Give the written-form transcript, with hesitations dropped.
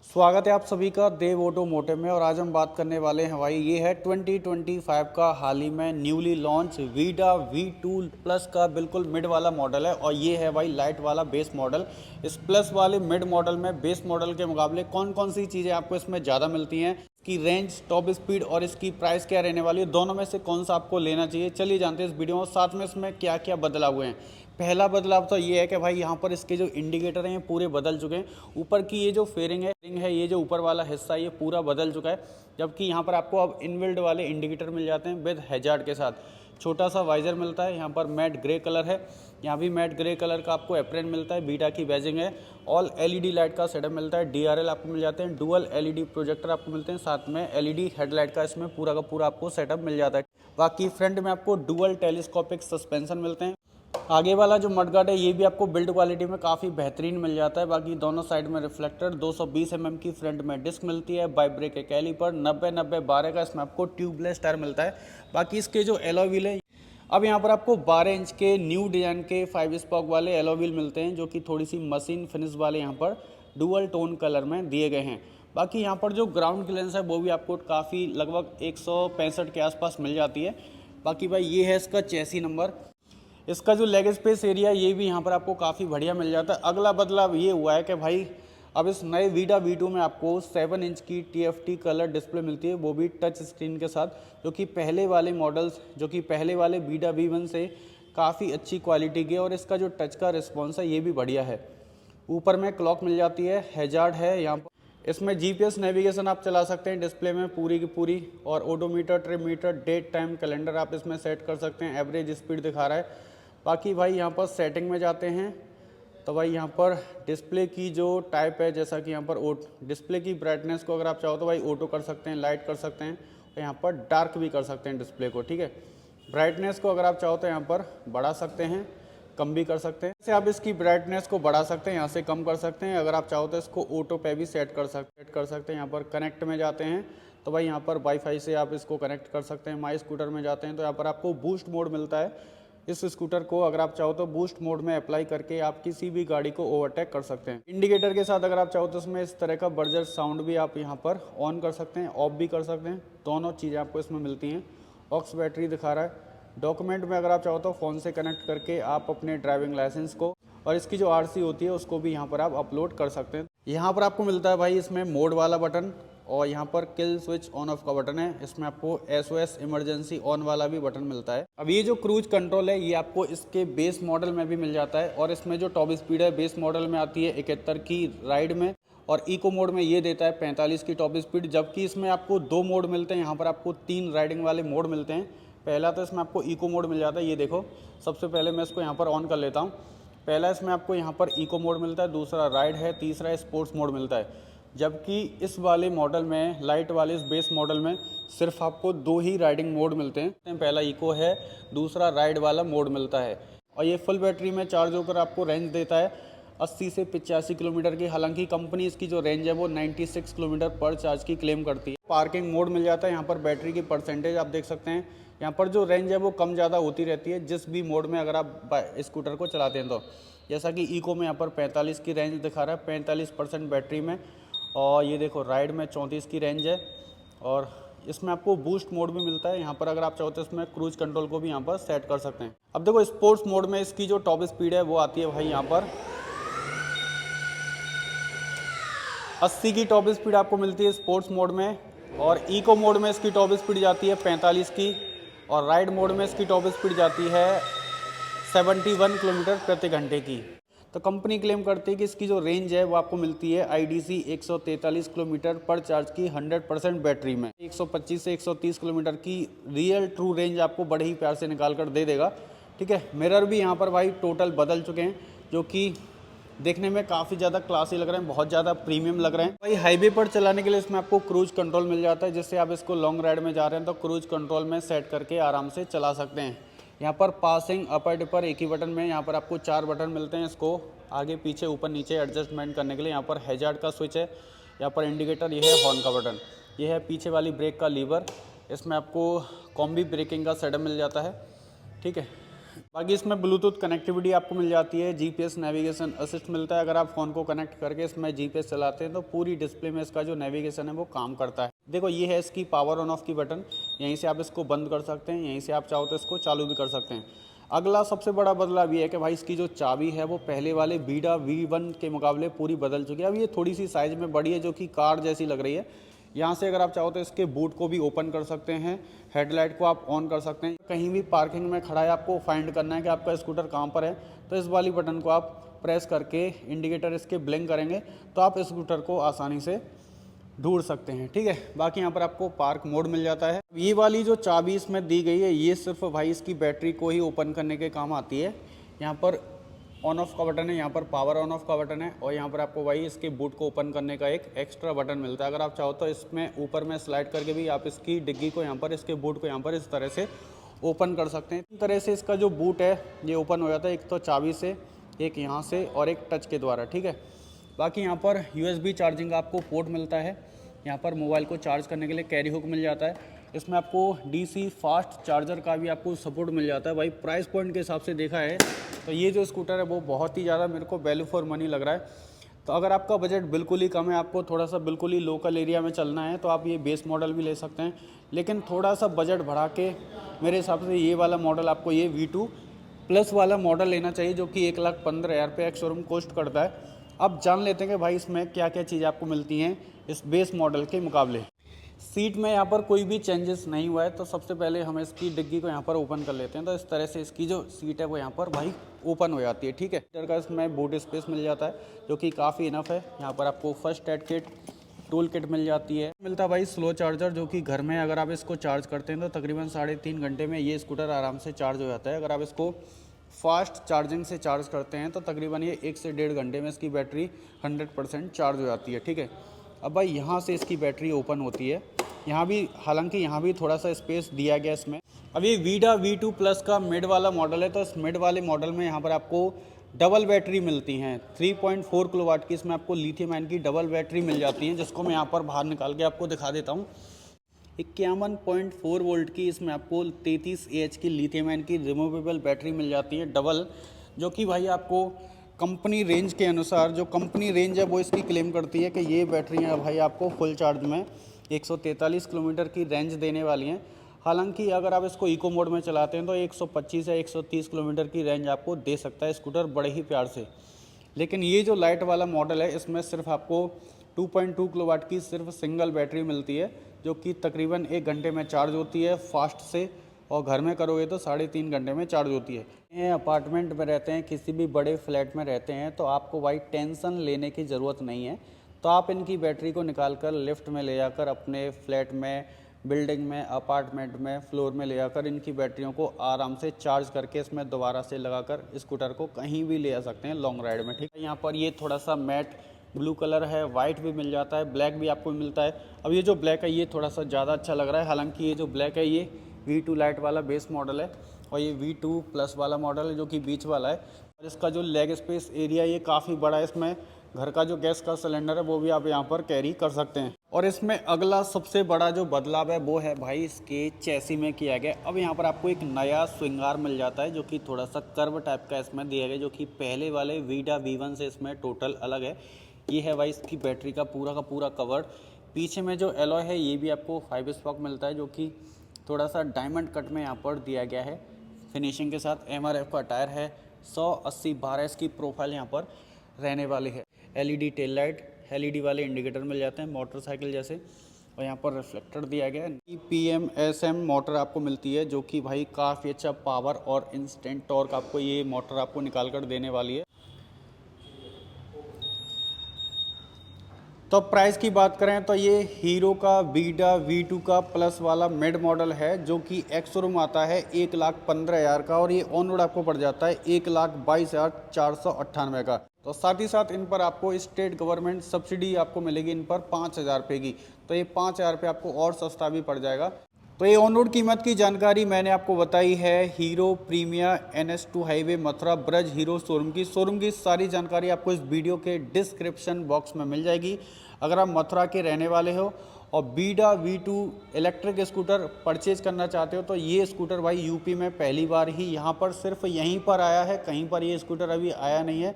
स्वागत है आप सभी का देव ऑटोमोटिव में। और आज हम बात करने वाले हैं भाई, ये है 2025 का हाल ही में newly launch Vida V2 plus का बिल्कुल मिड वाला मॉडल है। और ये है भाई लाइट वाला बेस मॉडल। इस प्लस वाले मिड मॉडल में बेस मॉडल के मुकाबले कौन कौन सी चीज़ें आपको इसमें ज़्यादा मिलती हैं, इसकी रेंज, टॉप स्पीड और इसकी प्राइस क्या रहने वाली है, दोनों में से कौन सा आपको लेना चाहिए, चलिए जानते हैं इस वीडियो में। साथ में इसमें क्या क्या बदलाव हुए हैं। पहला बदलाव तो ये है कि भाई यहाँ पर इसके जो इंडिकेटर हैं ये पूरे बदल चुके हैं। ऊपर की ये जो फेयरिंग है ये जो ऊपर वाला हिस्सा है ये पूरा बदल चुका है। जबकि यहाँ पर आपको अब इनबिल्ट वाले इंडिकेटर मिल जाते हैं विद हैजार्ड के साथ। छोटा सा वाइजर मिलता है, यहाँ पर मैट ग्रे कलर है, यहाँ भी मैट ग्रे कलर का आपको एप्रेन मिलता है, बीटा की बैजिंग है। ऑल एलईडी लाइट का सेटअप मिलता है, डीआरएल आपको मिल जाते हैं, डुअल एलईडी प्रोजेक्टर आपको मिलते हैं, साथ में एलईडी हेडलाइट का इसमें पूरा का पूरा आपको सेटअप मिल जाता है। बाकी फ्रंट में आपको डुअल टेलीस्कोपिक सस्पेंशन मिलते हैं। आगे वाला जो मडगार्ड है ये भी आपको बिल्ड क्वालिटी में काफ़ी बेहतरीन मिल जाता है। बाकी दोनों साइड में रिफ्लेक्टर, 220 mm की फ्रंट में डिस्क मिलती है, बाई ब्रेक के कैलीपर, 90-90-12 का इसमें आपको ट्यूबलेस टायर मिलता है। बाकी इसके जो एलॉय व्हील है, अब यहाँ पर आपको 12 इंच के न्यू डिजाइन के 5 स्पोक वाले एलॉय व्हील मिलते हैं, जो कि थोड़ी सी मशीन फिनिश वाले यहाँ पर डुअल टोन कलर में दिए गए हैं। बाकी यहाँ पर जो ग्राउंड क्लियरेंस है वो भी आपको काफ़ी लगभग 165 के आसपास मिल जाती है। बाकी भाई ये है इसका चेसी नंबर। इसका जो लेग स्पेस एरिया ये भी यहाँ पर आपको काफ़ी बढ़िया मिल जाता है। अगला बदलाव ये हुआ है कि भाई अब इस नए वीडा V2 में आपको 7 इंच की TFT कलर डिस्प्ले मिलती है, वो भी टच स्क्रीन के साथ, जो कि पहले वाले मॉडल्स, जो कि पहले वाले वीडा V1 से काफ़ी अच्छी क्वालिटी की है। और इसका जो टच का रिस्पॉन्स है ये भी बढ़िया है। ऊपर में क्लॉक मिल जाती है, हैजार्ड है यहाँ पर। इसमें GPS नेविगेशन आप चला सकते हैं डिस्प्ले में पूरी की पूरी, और odometer, trip meter, date time calendar आप इसमें सेट कर सकते हैं। एवरेज स्पीड दिखा रहा है। बाकी भाई यहाँ पर सेटिंग में जाते हैं तो भाई यहाँ पर डिस्प्ले की जो टाइप है, जैसा कि यहाँ पर डिस्प्ले की ब्राइटनेस को अगर आप चाहो तो भाई ऑटो कर सकते हैं, लाइट कर सकते हैं, और यहाँ पर डार्क भी कर सकते हैं डिस्प्ले को। ठीक है, ब्राइटनेस को अगर आप चाहो तो यहाँ पर बढ़ा सकते हैं, कम भी कर सकते हैं। जैसे आप इसकी ब्राइटनेस को बढ़ा सकते हैं, यहाँ से कम कर सकते हैं। अगर आप चाहो तो इसको ऑटो पे भी सेट कर सकते हैं। यहाँ पर कनेक्ट में जाते हैं तो भाई यहाँ पर वाईफाई से आप इसको कनेक्ट कर सकते हैं। माई स्कूटर में जाते हैं तो यहाँ पर आपको बूस्ट मोड मिलता है। इस स्कूटर को अगर आप चाहो तो बूस्ट मोड में अप्लाई करके आप किसी भी गाड़ी को ओवरटेक कर सकते हैं। इंडिकेटर के साथ अगर आप चाहो तो इसमें इस तरह का बर्जर साउंड भी आप यहाँ पर ऑन कर सकते हैं, ऑफ भी कर सकते हैं। दोनों चीज़ें आपको इसमें मिलती हैं। ऑक्स बैटरी दिखा रहा है। डॉक्यूमेंट में अगर आप चाहो तो फ़ोन से कनेक्ट करके आप अपने ड्राइविंग लाइसेंस को और इसकी जो RC होती है उसको भी यहाँ पर आप अपलोड कर सकते हैं। यहाँ पर आपको मिलता है भाई इसमें मोड वाला बटन, और यहाँ पर किल स्विच ऑन ऑफ का बटन है। इसमें आपको SOS इमरजेंसी ऑन वाला भी बटन मिलता है। अब ये जो क्रूज कंट्रोल है ये आपको इसके बेस मॉडल में भी मिल जाता है। और इसमें जो टॉप स्पीड है बेस मॉडल में आती है 71 की राइड में, और इको मोड में ये देता है 45 की टॉप स्पीड। जबकि इसमें आपको 2 मोड मिलते हैं, यहाँ पर आपको 3 राइडिंग वाले मोड मिलते हैं। पहला तो इसमें आपको इको मोड मिल जाता है, ये देखो। सबसे पहले मैं इसको यहाँ पर ऑन कर लेता हूँ। पहला इसमें आपको यहाँ पर इको मोड मिलता है, दूसरा राइड है, तीसरा स्पोर्ट्स मोड मिलता है। जबकि इस वाले मॉडल में, लाइट वाले इस बेस मॉडल में, सिर्फ आपको 2 ही राइडिंग मोड मिलते हैं। पहला इको है, दूसरा राइड वाला मोड मिलता है। और ये फुल बैटरी में चार्ज होकर आपको रेंज देता है 80 से 85 किलोमीटर की। हालांकि कंपनी इसकी जो रेंज है वो 96 किलोमीटर पर चार्ज की क्लेम करती है। पार्किंग मोड मिल जाता है, यहाँ पर बैटरी की परसेंटेज आप देख सकते हैं। यहाँ पर जो रेंज है वो कम ज़्यादा होती रहती है जिस भी मोड में अगर आप स्कूटर को चलाते हैं तो। जैसा कि इको में यहाँ पर 45 की रेंज दिखा रहा है, 45% बैटरी में। और ये देखो राइड में 34 की रेंज है। और इसमें आपको बूस्ट मोड भी मिलता है। यहाँ पर अगर आप चाहो तो इसमें क्रूज कंट्रोल को भी यहाँ पर सेट कर सकते हैं। अब देखो स्पोर्ट्स मोड में इसकी जो टॉप स्पीड है वो आती है भाई यहाँ पर 80 की टॉप स्पीड आपको मिलती है स्पोर्ट्स मोड में। और इको मोड में इसकी टॉप स्पीड जाती है 45 की, और राइड मोड में इसकी टॉप स्पीड जाती है 71 किलोमीटर प्रति घंटे की। तो कंपनी क्लेम करती है कि इसकी जो रेंज है वो आपको मिलती है IDC 143 किलोमीटर पर चार्ज की 100% बैटरी में। 125 से 130 किलोमीटर की रियल ट्रू रेंज आपको बड़े ही प्यार से निकाल कर दे देगा। ठीक है, मिरर भी यहाँ पर भाई टोटल बदल चुके हैं, जो कि देखने में काफ़ी ज़्यादा क्लासी लग रहे हैं, बहुत ज़्यादा प्रीमियम लग रहे हैं भाई। हाईवे पर चलाने के लिए इसमें आपको क्रूज कंट्रोल मिल जाता है, जिससे आप इसको लॉन्ग राइड में जा रहे हैं तो क्रूज कंट्रोल में सेट करके आराम से चला सकते हैं। यहाँ पर पासिंग, अपर डिपर एक ही बटन में। यहाँ पर आपको 4 बटन मिलते हैं इसको आगे पीछे ऊपर नीचे एडजस्टमेंट करने के लिए। यहाँ पर हैजार्ड का स्विच है, यहाँ पर इंडिकेटर, ये है हॉर्न का बटन, ये है पीछे वाली ब्रेक का लीवर। इसमें आपको कॉम्बी ब्रेकिंग का सेटअप मिल जाता है। ठीक है, बाकी इसमें ब्लूटूथ कनेक्टिविटी आपको मिल जाती है, जीपीएस नेविगेशन असिस्ट मिलता है। अगर आप फ़ोन को कनेक्ट करके इसमें जीपीएस चलाते हैं तो पूरी डिस्प्ले में इसका जो नेविगेशन है वो काम करता है। देखो ये है इसकी पावर ऑन ऑफ की बटन, यहीं से आप इसको बंद कर सकते हैं, यहीं से आप चाहो तो इसको चालू भी कर सकते हैं। अगला सबसे बड़ा बदलाव ये है कि भाई इसकी जो चाबी है वो पहले वाले वीडा V1 के मुकाबले पूरी बदल चुकी है। अब ये थोड़ी सी साइज़ में बड़ी है जो कि कार जैसी लग रही है। यहाँ से अगर आप चाहो तो इसके बूट को भी ओपन कर सकते हैं, हेडलाइट को आप ऑन कर सकते हैं। कहीं भी पार्किंग में खड़ा है, आपको फाइंड करना है कि आपका स्कूटर कहाँ पर है, तो इस वाली बटन को आप प्रेस करके इंडिकेटर इसके ब्लिंक करेंगे तो आप स्कूटर को आसानी से ढूंढ सकते हैं। ठीक है, बाकी यहाँ पर आपको पार्क मोड मिल जाता है। ये वाली जो चाबी इसमें दी गई है ये सिर्फ भाई इसकी बैटरी को ही ओपन करने के काम आती है। यहाँ पर ऑन ऑफ का बटन है, यहाँ पर पावर ऑन ऑफ का बटन है, और यहाँ पर आपको भाई इसके बूट को ओपन करने का एक एक्स्ट्रा बटन मिलता है। अगर आप चाहो तो इसमें ऊपर में स्लाइड करके भी आप इसकी डिग्गी को यहाँ पर, इसके बूट को यहाँ पर इस तरह से ओपन कर सकते हैं। इस तरह से इसका जो बूट है ये ओपन हो जाता है, एक तो चाबी से, एक यहाँ से और एक टच के द्वारा। ठीक है, बाकी यहाँ पर USB चार्जिंग का आपको पोर्ट मिलता है। यहाँ पर मोबाइल को चार्ज करने के लिए कैरी हुक मिल जाता है। इसमें आपको DC फास्ट चार्जर का भी आपको सपोर्ट मिल जाता है। भाई प्राइस पॉइंट के हिसाब से देखा है तो ये जो स्कूटर है वो बहुत ही ज़्यादा मेरे को वैल्यू फॉर मनी लग रहा है। तो अगर आपका बजट बिल्कुल ही कम है, आपको थोड़ा सा बिल्कुल ही लोकल एरिया में चलना है, तो आप ये बेस मॉडल भी ले सकते हैं। लेकिन थोड़ा सा बजट बढ़ा के मेरे हिसाब से ये वाला मॉडल, आपको ये V2 प्लस वाला मॉडल लेना चाहिए, जो कि 1,15,000 रुपये एक्स शोरूम कॉस्ट करता है। अब जान लेते हैं कि भाई इसमें क्या क्या चीज़ें आपको मिलती हैं इस बेस मॉडल के मुकाबले। सीट में यहाँ पर कोई भी चेंजेस नहीं हुआ है। तो सबसे पहले हम इसकी डिग्गी को यहाँ पर ओपन कर लेते हैं। तो इस तरह से इसकी जो सीट है वो यहाँ पर भाई ओपन हो जाती है। ठीक है, लीटर का इसमें बूट स्पेस मिल जाता है जो कि काफ़ी इनफ है। यहाँ पर आपको first aid kit, tool kit मिल जाती है। मिलता है भाई स्लो चार्जर, जो कि घर में अगर आप इसको चार्ज करते हैं तो तकरीबन 3.5 घंटे में ये स्कूटर आराम से चार्ज हो जाता है। अगर आप इसको फास्ट चार्जिंग से चार्ज करते हैं तो तकरीबन ये 1 से 1.5 घंटे में इसकी बैटरी 100% चार्ज हो जाती है। ठीक है, अब भाई यहाँ से इसकी बैटरी ओपन होती है। यहाँ भी, हालांकि यहाँ भी थोड़ा सा स्पेस दिया गया इसमें। अब ये वीडा V2 प्लस का मिड वाला मॉडल है, तो इस मिड वाले मॉडल में यहाँ पर आपको डबल बैटरी मिलती हैं। 3.4 किलोवाट की इसमें आपको लिथियम आयन की डबल बैटरी मिल जाती है, जिसको मैं यहाँ पर बाहर निकाल के आपको दिखा देता हूँ। 51.4 वोल्ट की इसमें आपको 33 AH की लिथियम आयन की रिमूवेबल बैटरी मिल जाती है डबल, जो कि भाई आपको कंपनी रेंज के अनुसार, जो कंपनी रेंज है वो इसकी क्लेम करती है कि ये बैटरियाँ भाई आपको फुल चार्ज में 143 किलोमीटर की रेंज देने वाली हैं। हालांकि अगर आप इसको इको मोड में चलाते हैं तो 125 या 130 किलोमीटर की रेंज आपको दे सकता है स्कूटर बड़े ही प्यार से। लेकिन ये जो लाइट वाला मॉडल है इसमें सिर्फ आपको 2.2 किलोवाट की सिर्फ सिंगल बैटरी मिलती है, जो कि तकरीबन 1 घंटे में चार्ज होती है फास्ट से, और घर में करोगे तो 3.5 घंटे में चार्ज होती है। अपार्टमेंट में रहते हैं, किसी भी बड़े फ्लैट में रहते हैं, तो आपको भाई टेंशन लेने की ज़रूरत नहीं है। तो आप इनकी बैटरी को निकाल कर लिफ्ट में ले जाकर अपने फ्लैट में, बिल्डिंग में, अपार्टमेंट में, फ्लोर में ले जाकर इनकी बैटरियों को आराम से चार्ज करके इसमें दोबारा से लगाकर स्कूटर को कहीं भी ले जा सकते हैं लॉन्ग राइड में। ठीक है, यहाँ पर ये थोड़ा सा मैट ब्लू कलर है, वाइट भी मिल जाता है, ब्लैक भी आपको मिलता है। अब ये जो ब्लैक है ये थोड़ा सा ज़्यादा अच्छा लग रहा है। हालांकि ये जो ब्लैक है ये V2 लाइट वाला बेस मॉडल है, और ये V2 प्लस वाला मॉडल है जो कि बीच वाला है। और इसका जो लेग स्पेस एरिया ये काफ़ी बड़ा है। इसमें घर का जो गैस का सिलेंडर है वो भी आप यहाँ पर कैरी कर सकते हैं। और इसमें अगला सबसे बड़ा जो बदलाव है वो है भाई इसके चैसी में किया गया। अब यहाँ पर आपको एक नया स्विंगार मिल जाता है, जो कि थोड़ा सा कर्व टाइप का इसमें दिया गया, जो कि पहले वाले वीडा V1 से इसमें टोटल अलग है। ये है भाई इसकी बैटरी का पूरा कवर। पीछे में जो एलॉय है ये भी आपको 5 स्पोक मिलता है, जो कि थोड़ा सा डायमंड कट में यहाँ पर दिया गया है फिनिशिंग के साथ। MRF का टायर है, 180/12 इसकी प्रोफाइल यहाँ पर रहने वाली है। LED टेल लाइट, LED वाले इंडिकेटर मिल जाते हैं मोटरसाइकिल जैसे, और यहाँ पर रिफ्लेक्टर दिया गया है। PMSM मोटर आपको मिलती है, जो कि भाई काफ़ी अच्छा पावर और इंस्टेंट टॉर्क आपको ये मोटर आपको निकाल कर देने वाली है। तो प्राइस की बात करें तो ये हीरो का वीडा V2 का प्लस वाला मिड मॉडल है, जो कि एक्स शोरूम आता है 1,15,000 का, और ये ऑन रोड आपको पड़ जाता है 1,22,498 का। तो साथ ही साथ इन पर आपको स्टेट गवर्नमेंट सब्सिडी आपको मिलेगी इन पर 5,000 रुपये की। तो ये 5,000 रुपये आपको और सस्ता भी पड़ जाएगा। तो ये ऑन रोड कीमत की जानकारी मैंने आपको बताई है hero Primia NS2 highway Mathura Braj hero showroom की। शोरूम की सारी जानकारी आपको इस वीडियो के डिस्क्रिप्शन बॉक्स में मिल जाएगी। अगर आप मथुरा के रहने वाले हो और बीडा V2 इलेक्ट्रिक स्कूटर परचेज करना चाहते हो तो ये स्कूटर भाई यूपी में पहली बार ही यहाँ पर सिर्फ यहीं पर आया है, कहीं पर ये स्कूटर अभी आया नहीं है।